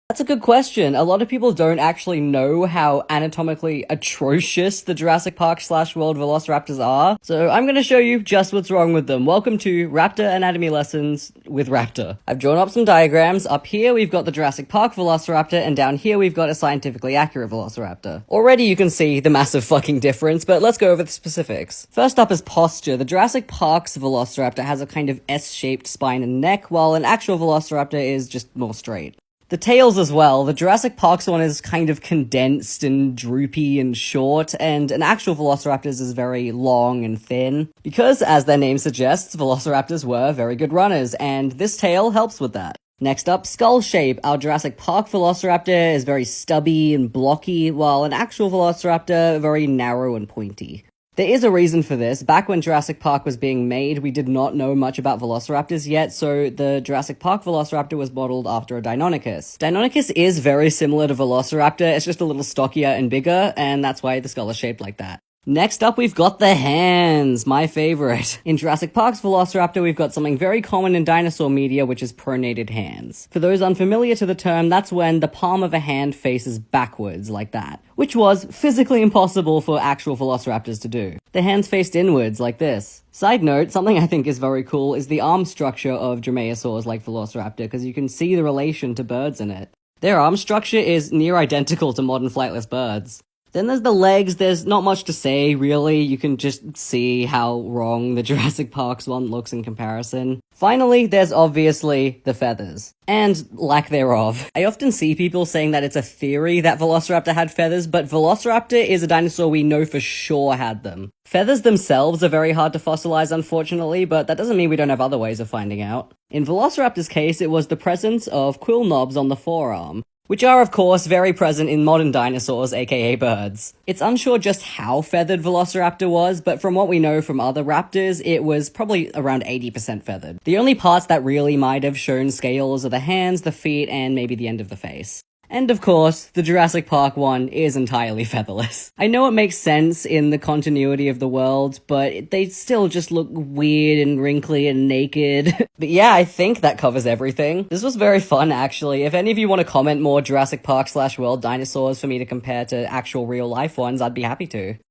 That's a good question. A lot of people don't actually know how anatomically atrocious the Jurassic Park / World Velociraptors are, so I'm gonna show you just what's wrong with them. Welcome to Raptor Anatomy Lessons with Raptor. I've drawn up some diagrams. Up here we've got the Jurassic Park Velociraptor, and down here we've got a scientifically accurate Velociraptor. Already you can see the massive fucking difference, but let's go over the specifics. First up is posture. The Jurassic Park's Velociraptor has a kind of S-shaped spine and neck, while an actual Velociraptor is just more straight. The tails as well. The Jurassic Park's one is kind of condensed and droopy and short, and an actual Velociraptor's is very long and thin. Because, as their name suggests, Velociraptors were very good runners, and this tail helps with that. Next up, skull shape. Our Jurassic Park Velociraptor is very stubby and blocky, while an actual Velociraptor very narrow and pointy. There is a reason for this. Back when Jurassic Park was being made, we did not know much about Velociraptors yet, so the Jurassic Park Velociraptor was modeled after a Deinonychus. Deinonychus is very similar to Velociraptor, it's just a little stockier and bigger, and that's why the skull is shaped like that. Next up, we've got the hands, my favorite. In Jurassic Park's Velociraptor, we've got something very common in dinosaur media, which is pronated hands. For those unfamiliar to the term, that's when the palm of a hand faces backwards, like that. Which was physically impossible for actual Velociraptors to do. The hands faced inwards, like this. Side note, something I think is very cool is the arm structure of dromaeosaurs like Velociraptor, because you can see the relation to birds in it. Their arm structure is near identical to modern flightless birds. Then there's the legs. There's not much to say, really. You can just see how wrong the Jurassic Park's one looks in comparison. Finally, there's obviously the feathers. And lack thereof. I often see people saying that it's a theory that Velociraptor had feathers, but Velociraptor is a dinosaur we know for sure had them. Feathers themselves are very hard to fossilize, unfortunately, but that doesn't mean we don't have other ways of finding out. In Velociraptor's case, it was the presence of quill knobs on the forearm, which are, of course, very present in modern dinosaurs, aka birds. It's unsure just how feathered Velociraptor was, but from what we know from other raptors, it was probably around 80% feathered. The only parts that really might have shown scales are the hands, the feet, and maybe the end of the face. And of course, the Jurassic Park one is entirely featherless. I know it makes sense in the continuity of the world, but they still just look weird and wrinkly and naked. But yeah, I think that covers everything. This was very fun, actually. If any of you want to comment more Jurassic Park / World dinosaurs for me to compare to actual real life ones, I'd be happy to.